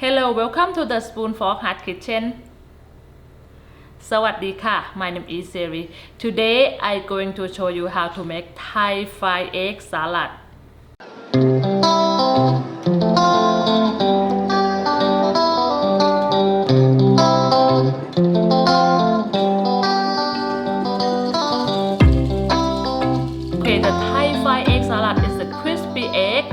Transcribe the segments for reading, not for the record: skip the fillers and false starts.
Hello, welcome to the Spoon Fork Heart Kitchen. สวัสดีค่ะ My name is Siri. Today I'm going to show you how to make Thai fried egg salad. Okay, the Thai fried egg salad is a crispy egg.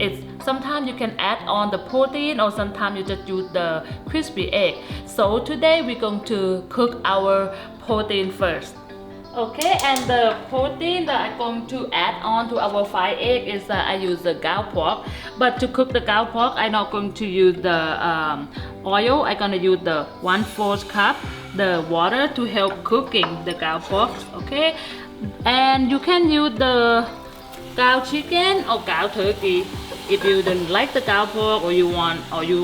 It's sometimes you can add on the protein or sometimes you just use the crispy egg. So today we're going to cook our protein first. Okay, and the protein that I'm going to add on to our fried egg is I use the gal pork. But to cook the gal pork, I'm not going to use the oil. I'm going to use the 1/4 cup the water to help cooking the gal pork. Okay, and you can use the gal chicken or gal turkey. If you don't like the gal pork or you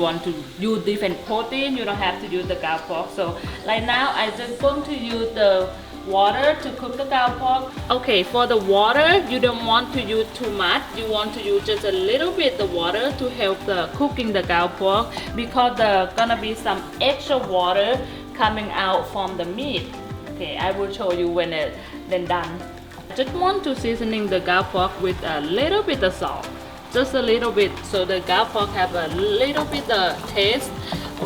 want to use different protein, you don't have to use the gal pork. So right now I just going to use the water to cook the gal pork. Okay, for the water you don't want to use too much. You want to use just a little bit the water to help the cooking the gal pork because there's gonna be some extra water coming out from the meat. Okay, I will show you when it's then done. Just want to seasoning the gal pork with a little bit of salt. Just a little bit so the gal pork have a little bit of taste,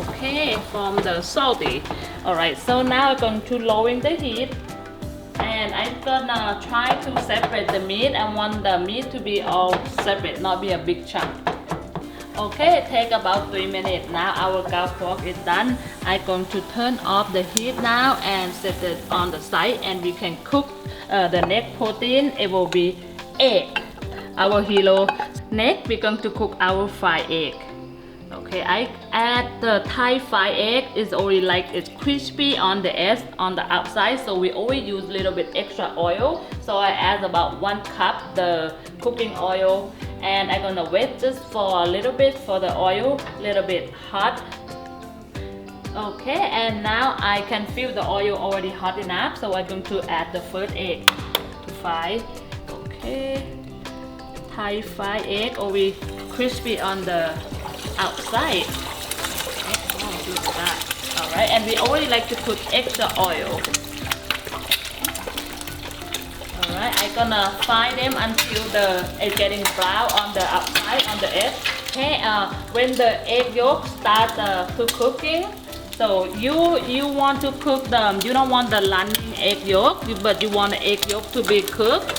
okay, from the salty. Alright, so now I'm going to lowering the heat and I'm gonna try to separate the meat. I want the meat to be all separate, not be a big chunk. Okay, take about 3 minutes. Now our gal pork is done. I'm going to turn off the heat now and set it on the side and we can cook the next protein. It will be egg, our hero. Next, we're going to cook our fried egg. Okay, I add the Thai fried egg. It's already like it's crispy on the edge, on the outside. So we always use a little bit extra oil. So I add about 1 cup the cooking oil, and I'm gonna wait just for a little bit for the oil, little bit hot. Okay, and now I can feel the oil already hot enough. So I'm going to add the first egg to fry. Okay. Thai fried egg already crispy on the outside. Oh, look at that. Alright, and we already like to put extra oil. Alright, I'm gonna fry them until it's getting brown on the outside, on the edge. Okay, when the egg yolk start to cooking, so you want to cook them. You don't want the running egg yolk, but you want the egg yolk to be cooked.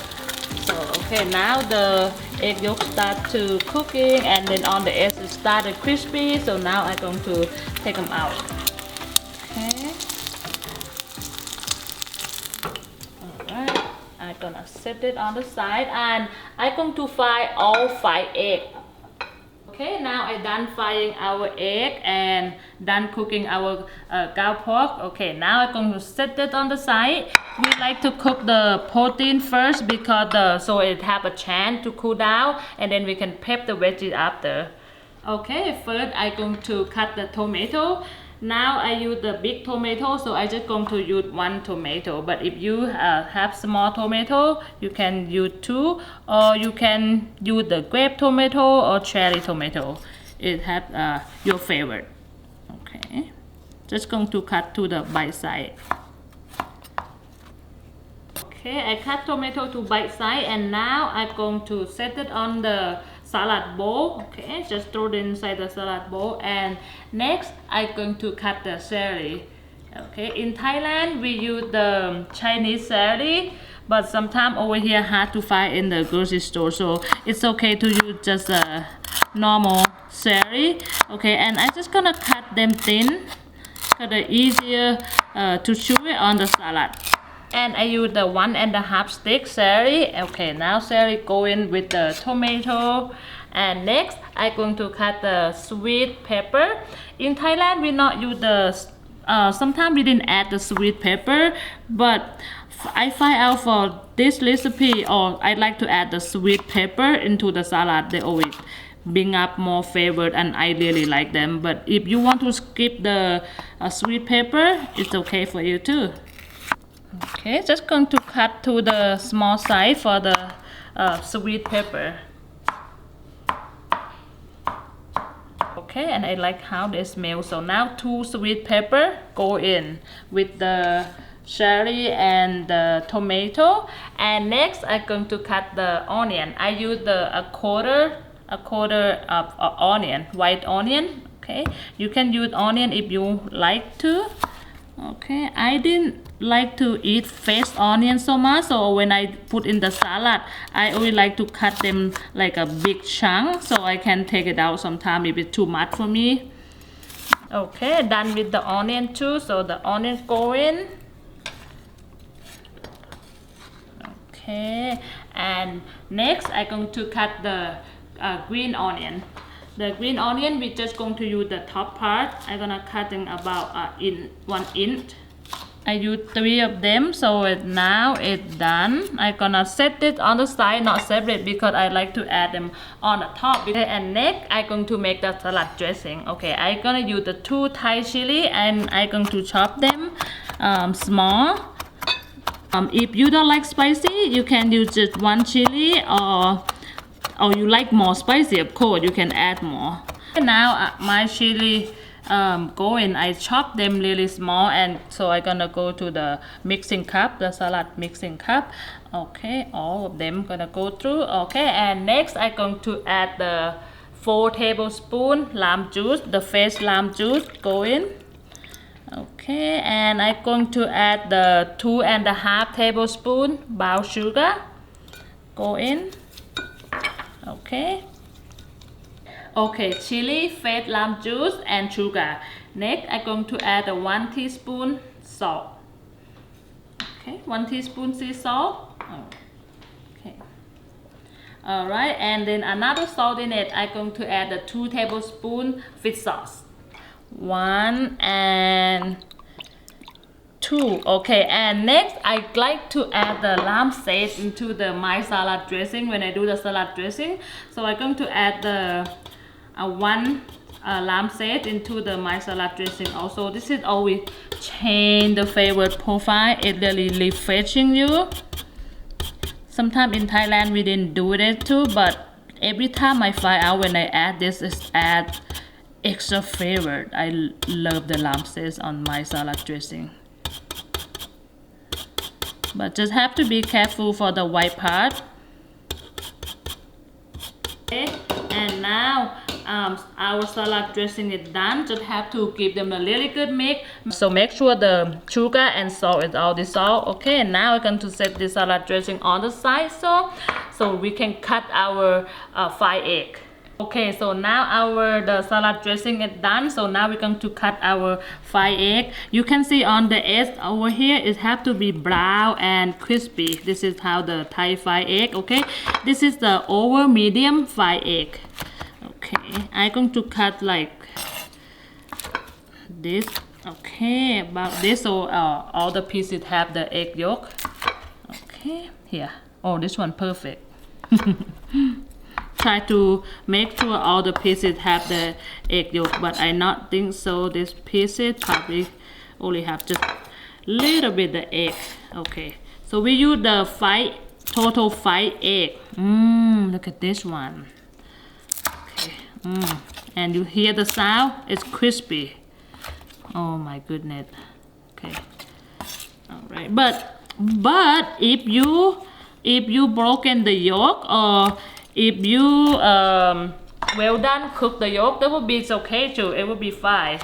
So okay, now the egg yolk start to cooking and then on the edge it started crispy. So now I'm going to take them out. Okay. Alright, I'm gonna set it on the side and I'm going to fry all 5 eggs. Okay, now I'm done frying our egg and done cooking our gal pork. Okay, now I'm going to set it on the side. We like to cook the protein first because so it have a chance to cool down and then we can prep the veggies after. Okay, first I'm going to cut the tomato. Now I use the big tomato, so I just going to use 1 tomato. But if you have small tomato, you can use 2, or you can use the grape tomato or cherry tomato. It have your favorite. Okay, just going to cut to the bite size. Okay, I cut tomato to bite size and now I'm going to set it on the salad bowl. Okay, just throw it inside the salad bowl and next I'm going to cut the celery. Okay, in Thailand we use the Chinese celery, but sometimes over here hard to find in the grocery store, so it's okay to use just a normal celery. Okay, and I'm just gonna cut them thin because it's easier to chew it on the salad. And I use the 1.5 stick celery. Okay, now celery go in with the tomato. And next, I'm going to cut the sweet pepper. In Thailand, we not use the, sometimes we didn't add the sweet pepper, but I find out for this recipe, or I like to add the sweet pepper into the salad. They always bring up more flavor and I really like them. But if you want to skip the sweet pepper, it's okay for you too. Okay, just going to cut to the small size for the sweet pepper. Okay, and I like how they smell. So now 2 sweet pepper go in with the cherry and the tomato. And next I'm going to cut the onion. I use a quarter of onion, white onion. Okay, you can use onion if you like to. Okay, I didn't like to eat fresh onion so much, so when I put in the salad, I only like to cut them like a big chunk so I can take it out sometime if it's too much for me. Okay, done with the onion too, so the onion go in. Okay, and next I'm going to cut the green onion. The green onion, we're just going to use the top part. I'm gonna cut them about 1 inch. I use 3 of them, so now it's done. I'm gonna set it on the side, not separate, because I like to add them on the top. Okay, and next I'm going to make the salad dressing. Okay, I'm gonna use the 2 Thai chili and I'm going to chop them small. If you don't like spicy, you can use just 1 chili, or you like more spicy, of course, you can add more. Now my chili go in. I chop them really small, and so I'm gonna go to the mixing cup, the salad mixing cup. Okay, all of them gonna go through. Okay, and next I'm going to add the 4 tablespoons lime juice, the fresh lime juice go in. Okay, and I'm going to add the 2.5 tablespoons brown sugar go in. Okay. Okay, chili, fresh lime juice and sugar. Next, I'm going to add 1 teaspoon salt. Okay, 1 teaspoon sea salt. Okay. Alright, and then another salt in it. I'm going to add the 2 tablespoons fish sauce. 1 and 2. Okay, and next I like to add the lamb zest into my salad dressing when I do the salad dressing. So I'm going to add the 1 lamb zest into my salad dressing also. This is always change the flavor profile. It really refreshing you. Sometimes in Thailand we didn't do it too, but every time I find out when I add this, it adds extra flavor. I love the lamb zest on my salad dressing. But just have to be careful for the white part. Okay, and now our salad dressing is done. Just have to give them a really good mix. So make sure the sugar and salt is all dissolved. Okay, and now we're going to set the salad dressing on the side so we can cut our fried egg. Okay, so now the salad dressing is done. So now we're going to cut our fried egg. You can see on the edge over here, it have to be brown and crispy. This is how the Thai fried egg. Okay, this is the over medium fried egg. Okay, I'm going to cut like this. Okay, about this, so all the pieces have the egg yolk. Okay, here. Oh, this one perfect. Try to make sure all the pieces have the egg yolk, but I not think so. This pieces probably only have just little bit the egg. Okay, so we use the total 5 egg. Look at this one. Okay, and you hear the sound? It's crispy. Oh my goodness. Okay, all right. But if you broken the yolk, or if you well done cook the yolk, that would be okay too. It will be fine.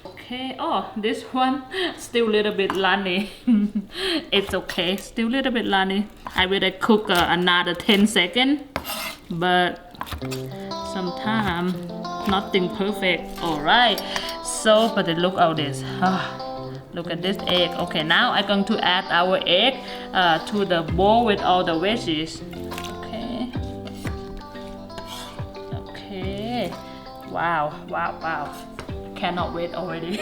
Okay. Oh, this one still a little bit runny. It's okay. Still a little bit runny. I will cook another 10 seconds, but sometimes nothing perfect. All right. So, but look at this. Look at this egg. Okay, now I'm going to add our egg to the bowl with all the veggies. Okay. Wow. Cannot wait already.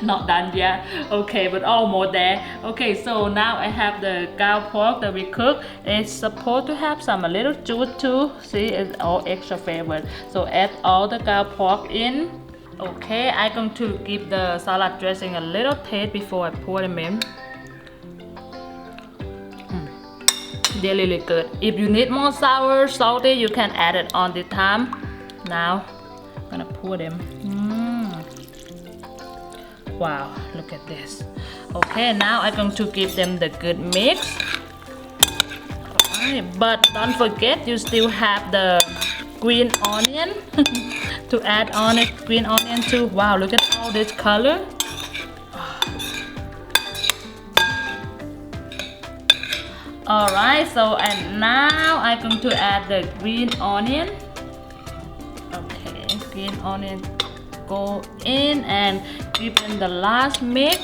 Not done yet. Okay, but almost there. Okay, so now I have the ground pork that we cooked. It's supposed to have some a little juice too. See, it's all extra flavored. So add all the ground pork in. Okay, I'm going to give the salad dressing a little taste before I pour them in. They're really good. If you need more sour, salty, you can add it on the time. Now, gonna pour them. Wow, look at this. Okay, now I'm going to give them the good mix. Alright, but don't forget you still have the green onion to add on it. Green onion too. Wow, look at all this color. Alright, so and now I'm going to add the green onion. Okay, green onion go in and give them the last mix.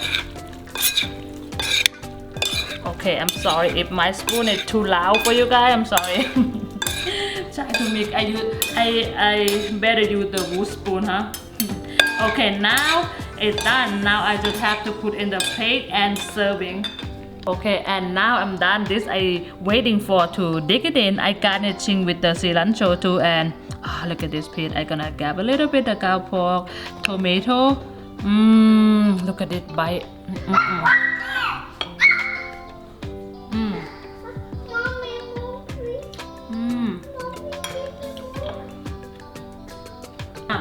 Okay, I'm sorry if my spoon is too loud for you guys. I'm sorry. Try to make I better use the wood spoon, huh? Okay, now it's done. Now I just have to put in the plate and serving. Okay, and now I'm done. This I waiting for to dig it in. I garnishing with the cilantro too, and look at this piece. I gonna grab a little bit of cow pork, tomato. Look at it bite.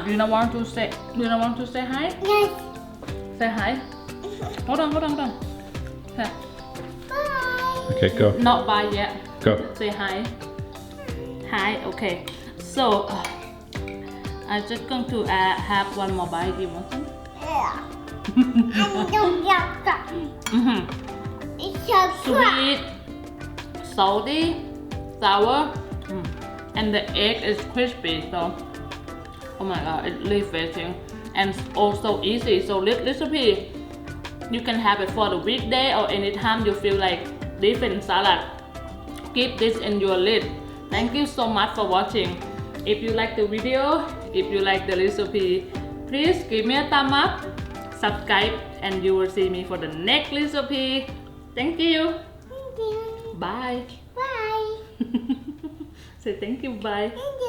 Do you not want to say? Do you not want to say hi? Yes. Say hi. Hold on. Okay. Okay, go. Not bye yet. Go. Say hi. Hi. Okay. So I'm just going to have one more bite. You want some? Yeah. I don't like that. It's so Sweet, salty, sour, and the egg is crispy. So, oh my god, it's refreshing and also easy. So this recipe, you can have it for the weekday or anytime you feel like different salad. Keep this in your list. Thank you so much for watching. If you like the video, if you like the recipe, please give me a thumb up, subscribe, and you will see me for the next recipe. Thank you. Thank you. Bye. Bye. Say thank you. Bye. Thank